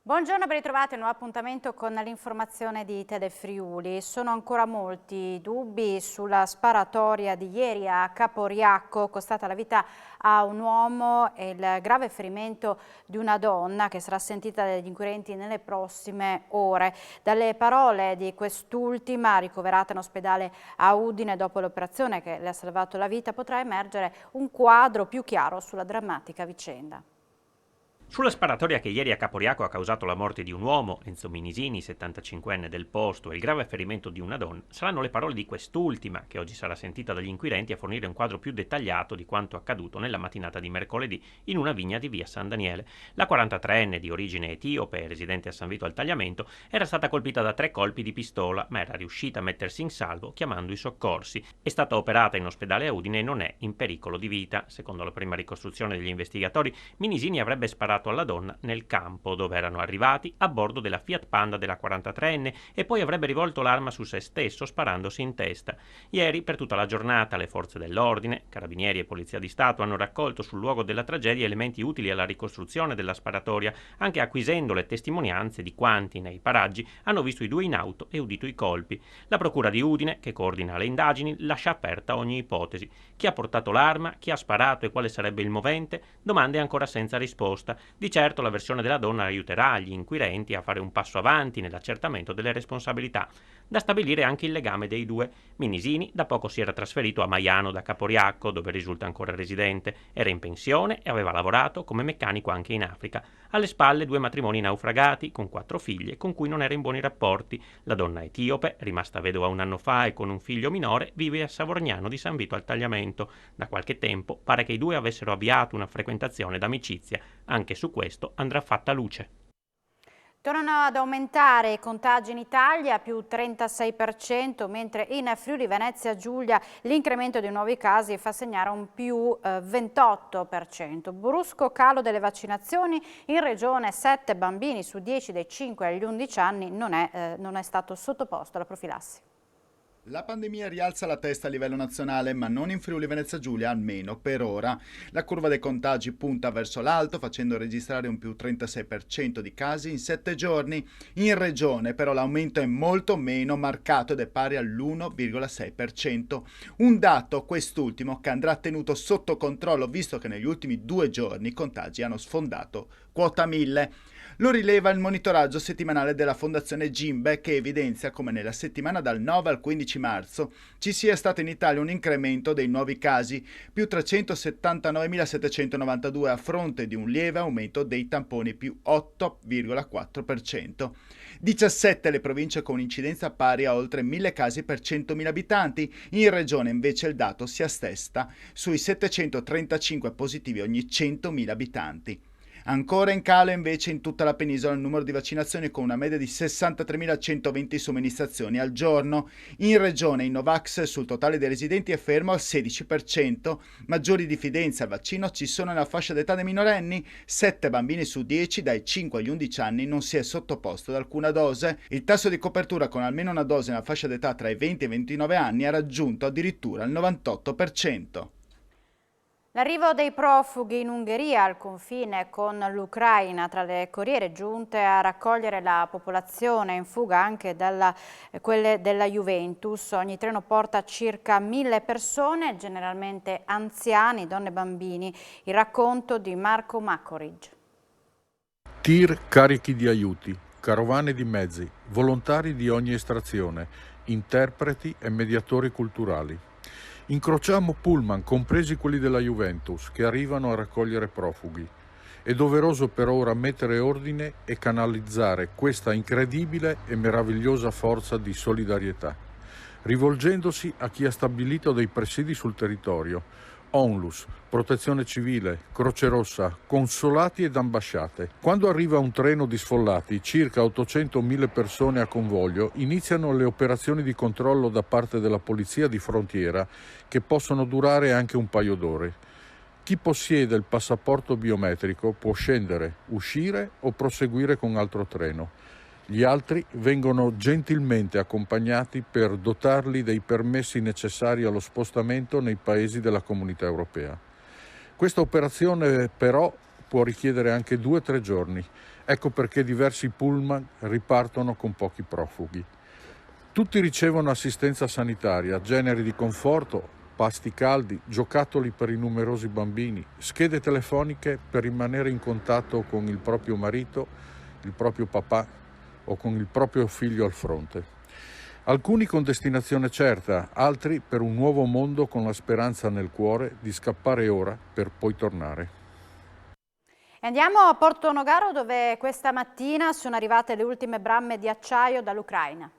Buongiorno, ben ritrovati a un nuovo appuntamento con l'informazione di Tede Friuli. Sono ancora molti i dubbi sulla sparatoria di ieri a Caporiacco, costata la vita a un uomo e il grave ferimento di una donna che sarà sentita dagli inquirenti nelle prossime ore. Dalle parole di quest'ultima, ricoverata in ospedale a Udine dopo l'operazione che le ha salvato la vita, potrà emergere un quadro più chiaro sulla drammatica vicenda. Sulla sparatoria che ieri a Caporiacco ha causato la morte di un uomo, Enzo Minisini, 75enne del posto, e il grave ferimento di una donna, saranno le parole di quest'ultima, che oggi sarà sentita dagli inquirenti, a fornire un quadro più dettagliato di quanto accaduto nella mattinata di mercoledì in una vigna di via San Daniele. La 43enne, di origine etiope e residente a San Vito al Tagliamento, era stata colpita da 3 colpi di pistola, ma era riuscita a mettersi in salvo chiamando i soccorsi. È stata operata in ospedale a Udine e non è in pericolo di vita. Secondo la prima ricostruzione degli investigatori, Minisini avrebbe sparato alla donna nel campo dove erano arrivati a bordo della Fiat Panda della 43enne e poi avrebbe rivolto l'arma su se stesso sparandosi in testa. Ieri, per tutta la giornata, le forze dell'ordine, carabinieri e polizia di Stato hanno raccolto sul luogo della tragedia elementi utili alla ricostruzione della sparatoria, anche acquisendo le testimonianze di quanti nei paraggi hanno visto i due in auto e udito i colpi. La procura di Udine, che coordina le indagini, lascia aperta ogni ipotesi. Chi ha portato l'arma, chi ha sparato e quale sarebbe il movente? Domande ancora senza risposta. Di certo la versione della donna aiuterà gli inquirenti a fare un passo avanti nell'accertamento delle responsabilità. Da stabilire anche il legame dei due. Minisini da poco si era trasferito a Maiano da Caporiacco, dove risulta ancora residente. Era in pensione e aveva lavorato come meccanico anche in Africa. Alle spalle 2 matrimoni naufragati, con 4 figlie, con cui non era in buoni rapporti. La donna etiope, rimasta vedova un anno fa e con un figlio minore, vive a Savorgnano di San Vito al Tagliamento. Da qualche tempo pare che i due avessero avviato una frequentazione d'amicizia. Anche su questo andrà fatta luce. Tornano ad aumentare i contagi in Italia, più 36%, mentre in Friuli Venezia Giulia l'incremento dei nuovi casi fa segnare un più 28%. Brusco calo delle vaccinazioni, in regione 7 bambini su 10 dai 5 agli 11 anni non è stato sottoposto alla profilassi. La pandemia rialza la testa a livello nazionale, ma non in Friuli Venezia Giulia, almeno per ora. La curva dei contagi punta verso l'alto, facendo registrare un più 36% di casi in 7 giorni. In regione, però, l'aumento è molto meno marcato ed è pari all'1,6%. Un dato, quest'ultimo, che andrà tenuto sotto controllo, visto che negli ultimi 2 giorni i contagi hanno sfondato quota 1000. Lo rileva il monitoraggio settimanale della Fondazione Gimbe, che evidenzia come nella settimana dal 9 al 15 marzo ci sia stato in Italia un incremento dei nuovi casi, più 379.792 a fronte di un lieve aumento dei tamponi, più 8,4%. 17 le province con incidenza pari a oltre 1.000 casi per 100.000 abitanti, in regione invece il dato si attesta sui 735 positivi ogni 100.000 abitanti. Ancora in calo invece in tutta la penisola il numero di vaccinazioni, con una media di 63.120 somministrazioni al giorno. In regione i Novax sul totale dei residenti è fermo al 16%. Maggiori diffidenze al vaccino ci sono nella fascia d'età dei minorenni. 7 bambini su 10 dai 5 agli 11 anni non si è sottoposto ad alcuna dose. Il tasso di copertura con almeno una dose nella fascia d'età tra i 20 e i 29 anni ha raggiunto addirittura il 98%. L'arrivo dei profughi in Ungheria al confine con l'Ucraina, tra le corriere giunte a raccogliere la popolazione in fuga anche quelle della Juventus. Ogni treno porta circa 1000 persone, generalmente anziani, donne e bambini. Il racconto di Marco Macoric. Tir carichi di aiuti, carovane di mezzi, volontari di ogni estrazione, interpreti e mediatori culturali. Incrociamo pullman, compresi quelli della Juventus, che arrivano a raccogliere profughi. È doveroso per ora mettere ordine e canalizzare questa incredibile e meravigliosa forza di solidarietà, rivolgendosi a chi ha stabilito dei presidi sul territorio, ONLUS, Protezione Civile, Croce Rossa, consolati ed ambasciate. Quando arriva un treno di sfollati, circa 800.000 persone a convoglio, iniziano le operazioni di controllo da parte della polizia di frontiera, che possono durare anche un paio d'ore. Chi possiede il passaporto biometrico può scendere, uscire o proseguire con altro treno. Gli altri vengono gentilmente accompagnati per dotarli dei permessi necessari allo spostamento nei paesi della Comunità Europea. Questa operazione però può richiedere anche 2-3 giorni. Ecco perché diversi pullman ripartono con pochi profughi. Tutti ricevono assistenza sanitaria, generi di conforto, pasti caldi, giocattoli per i numerosi bambini, schede telefoniche per rimanere in contatto con il proprio marito, il proprio papà o con il proprio figlio al fronte. Alcuni con destinazione certa, altri per un nuovo mondo con la speranza nel cuore di scappare ora per poi tornare. E andiamo a Porto Nogaro, dove questa mattina sono arrivate le ultime bramme di acciaio dall'Ucraina.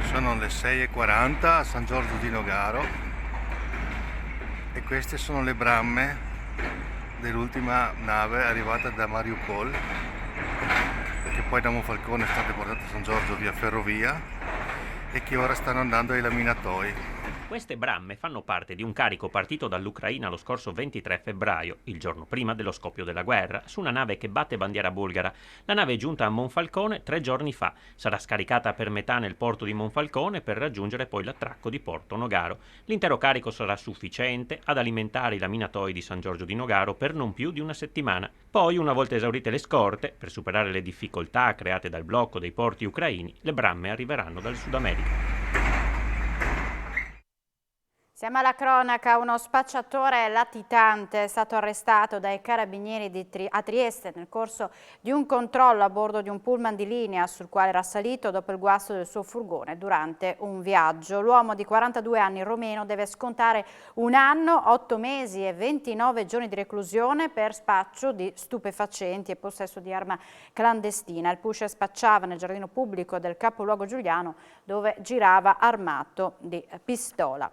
Sono le 6:40 a San Giorgio di Nogaro e queste sono le bramme dell'ultima nave arrivata da Mariupol, che poi da Monfalcone è stata portata a San Giorgio via ferrovia e che ora stanno andando ai laminatoi. Queste bramme fanno parte di un carico partito dall'Ucraina lo scorso 23 febbraio, il giorno prima dello scoppio della guerra, su una nave che batte bandiera bulgara. La nave è giunta a Monfalcone 3 giorni fa. Sarà scaricata per metà nel porto di Monfalcone per raggiungere poi l'attracco di Porto Nogaro. L'intero carico sarà sufficiente ad alimentare i laminatoi di San Giorgio di Nogaro per non più di una settimana. Poi, una volta esaurite le scorte, per superare le difficoltà create dal blocco dei porti ucraini, le bramme arriveranno dal Sud America. Siamo alla cronaca. Uno spacciatore latitante è stato arrestato dai carabinieri a Trieste nel corso di un controllo a bordo di un pullman di linea sul quale era salito dopo il guasto del suo furgone durante un viaggio. L'uomo di 42 anni romeno deve scontare 1 anno, 8 mesi e 29 giorni di reclusione per spaccio di stupefacenti e possesso di arma clandestina. Il pusher spacciava nel giardino pubblico del capoluogo giuliano, dove girava armato di pistola.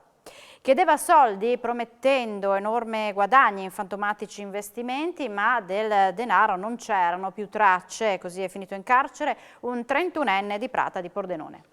Chiedeva soldi promettendo enormi guadagni in fantomatici investimenti, ma del denaro non c'erano più tracce, così è finito in carcere un 31enne di Prata di Pordenone.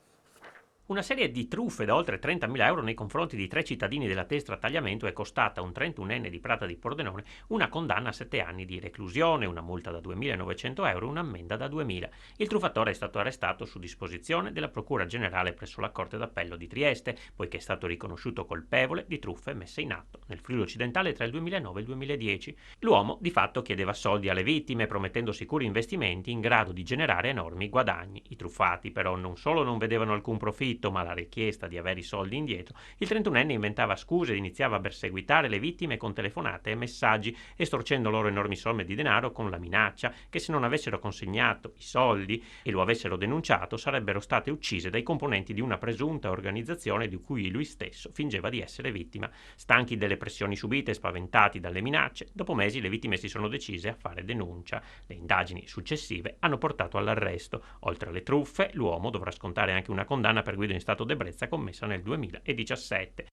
Una serie di truffe da oltre 30.000 euro nei confronti di 3 cittadini della Testra Tagliamento è costata a un 31enne di Prata di Pordenone una condanna a 7 anni di reclusione, una multa da 2.900 euro e un'ammenda da 2.000. Il truffatore è stato arrestato su disposizione della Procura Generale presso la Corte d'Appello di Trieste, poiché è stato riconosciuto colpevole di truffe messe in atto nel Friuli Occidentale tra il 2009 e il 2010. L'uomo di fatto chiedeva soldi alle vittime promettendo sicuri investimenti in grado di generare enormi guadagni. I truffati però non solo non vedevano alcun profitto, ma la richiesta di avere i soldi indietro, il 31enne inventava scuse ed iniziava a perseguitare le vittime con telefonate e messaggi, estorcendo loro enormi somme di denaro con la minaccia che se non avessero consegnato i soldi e lo avessero denunciato sarebbero state uccise dai componenti di una presunta organizzazione di cui lui stesso fingeva di essere vittima. Stanchi delle pressioni subite e spaventati dalle minacce, dopo mesi le vittime si sono decise a fare denuncia. Le indagini successive hanno portato all'arresto. Oltre alle truffe, l'uomo dovrà scontare anche una condanna per guida in stato d'ebbrezza commessa nel 2017.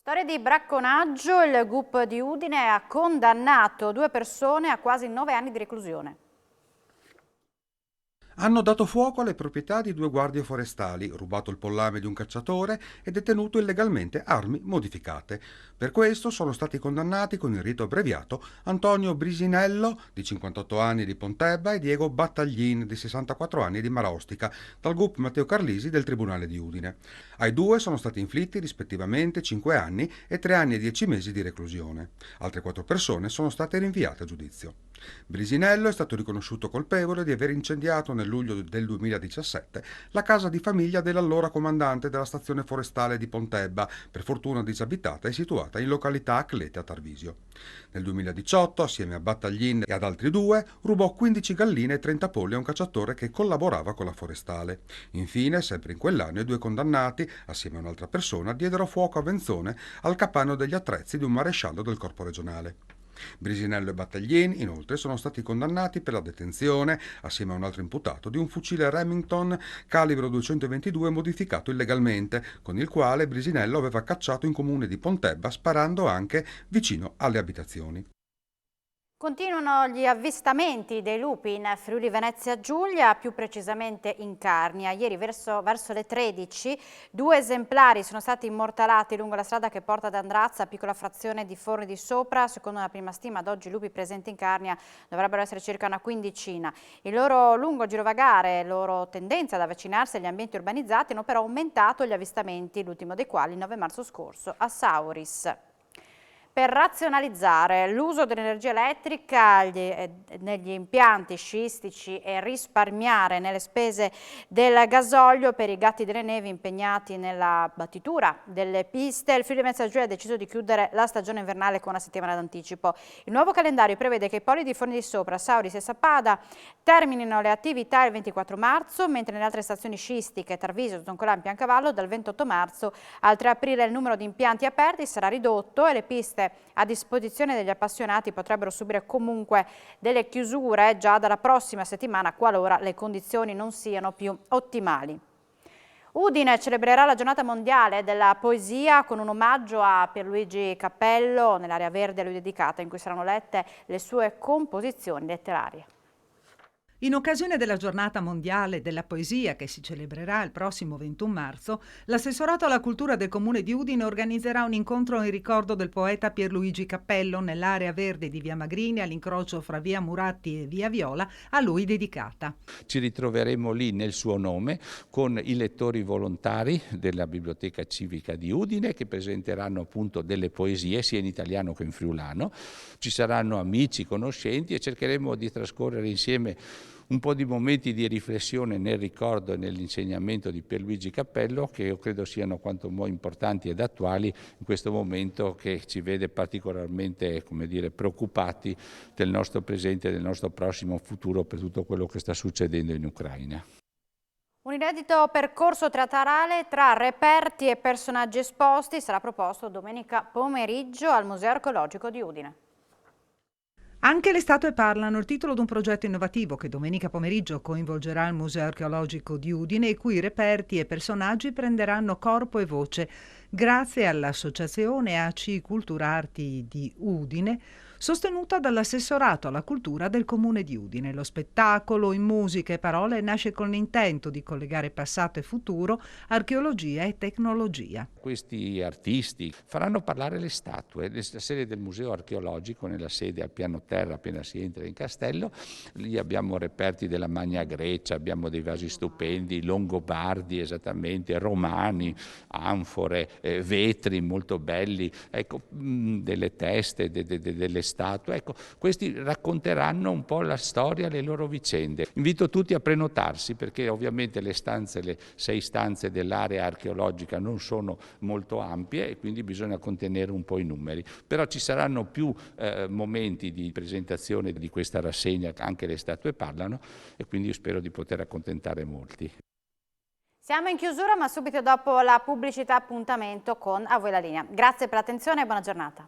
Storia di bracconaggio. Il GUP di Udine ha condannato 2 persone a quasi 9 anni di reclusione. Hanno dato fuoco alle proprietà di 2 guardie forestali, rubato il pollame di un cacciatore e detenuto illegalmente armi modificate. Per questo sono stati condannati con il rito abbreviato Antonio Brisinello, di 58 anni di Pontebba, e Diego Battaglin, di 64 anni di Marostica, dal GUP Matteo Carlisi del Tribunale di Udine. Ai 2 sono stati inflitti rispettivamente 5 anni e 3 anni e 10 mesi di reclusione. Altre 4 persone sono state rinviate a giudizio. Brisinello è stato riconosciuto colpevole di aver incendiato nel luglio del 2017 la casa di famiglia dell'allora comandante della stazione forestale di Pontebba, per fortuna disabitata e situata in località Aclete a Tarvisio. Nel 2018, assieme a Battaglin e ad altri 2, rubò 15 galline e 30 polli a un cacciatore che collaborava con la forestale. Infine, sempre in quell'anno, i 2 condannati, assieme a un'altra persona, diedero fuoco a Venzone al capanno degli attrezzi di un maresciallo del corpo regionale. Brisinello e Battaglin, inoltre, sono stati condannati per la detenzione, assieme a un altro imputato, di un fucile Remington calibro 222 modificato illegalmente, con il quale Brisinello aveva cacciato in comune di Pontebba, sparando anche vicino alle abitazioni. Continuano gli avvistamenti dei lupi in Friuli Venezia Giulia, più precisamente in Carnia. Ieri verso le 13 2 esemplari sono stati immortalati lungo la strada che porta ad Andrazza, piccola frazione di Forni di Sopra. Secondo una prima stima, ad oggi i lupi presenti in Carnia dovrebbero essere circa una quindicina. Il loro lungo girovagare, loro tendenza ad avvicinarsi agli ambienti urbanizzati hanno però aumentato gli avvistamenti, l'ultimo dei quali il 9 marzo scorso a Sauris. Per razionalizzare l'uso dell'energia elettrica negli impianti sciistici e risparmiare nelle spese del gasolio per i gatti delle nevi impegnati nella battitura delle piste, il Friuli Venezia Giulia ha deciso di chiudere la stagione invernale con una settimana d'anticipo. Il nuovo calendario prevede che i poli di Forni di Sopra, Sauris e Sappada terminino le attività il 24 marzo, mentre nelle altre stazioni sciistiche, Tarvisio, Toncolà e Piancavalo, dal 28 marzo al 3 aprile il numero di impianti aperti sarà ridotto e le piste a disposizione degli appassionati potrebbero subire comunque delle chiusure già dalla prossima settimana qualora le condizioni non siano più ottimali. Udine celebrerà la giornata mondiale della poesia con un omaggio a Pierluigi Cappello nell'area verde a lui dedicata, in cui saranno lette le sue composizioni letterarie. In occasione della Giornata Mondiale della Poesia, che si celebrerà il prossimo 21 marzo, l'assessorato alla cultura del Comune di Udine organizzerà un incontro in ricordo del poeta Pierluigi Cappello nell'area verde di Via Magrini, all'incrocio fra Via Muratti e Via Viola, a lui dedicata. Ci ritroveremo lì nel suo nome con i lettori volontari della Biblioteca Civica di Udine, che presenteranno appunto delle poesie sia in italiano che in friulano. Ci saranno amici, conoscenti e cercheremo di trascorrere insieme un po' di momenti di riflessione nel ricordo e nell'insegnamento di Pierluigi Cappello, che io credo siano quanto mai importanti ed attuali in questo momento che ci vede particolarmente, preoccupati del nostro presente e del nostro prossimo futuro per tutto quello che sta succedendo in Ucraina. Un inedito percorso teatrale tra reperti e personaggi esposti sarà proposto domenica pomeriggio al Museo Archeologico di Udine. Anche le statue parlano, il titolo di un progetto innovativo che domenica pomeriggio coinvolgerà il Museo Archeologico di Udine, i cui reperti e personaggi prenderanno corpo e voce grazie all'associazione AC Cultura Arti di Udine, sostenuta dall'assessorato alla cultura del Comune di Udine. Lo spettacolo in musica e parole nasce con l'intento di collegare passato e futuro, archeologia e tecnologia. Questi artisti faranno parlare le statue. La sede del Museo Archeologico, nella sede al piano terra appena si entra in castello, lì abbiamo reperti della Magna Grecia, abbiamo dei vasi stupendi, longobardi esattamente, romani, anfore, vetri molto belli, ecco, delle teste, delle statue. Ecco, questi racconteranno un po' la storia, le loro vicende. Invito tutti a prenotarsi perché ovviamente le 6 stanze dell'area archeologica non sono molto ampie e quindi bisogna contenere un po' i numeri. Però ci saranno più momenti di presentazione di questa rassegna, anche le statue parlano, e quindi io spero di poter accontentare molti. Siamo in chiusura, ma subito dopo la pubblicità appuntamento con A Voi la Linea. Grazie per l'attenzione e buona giornata.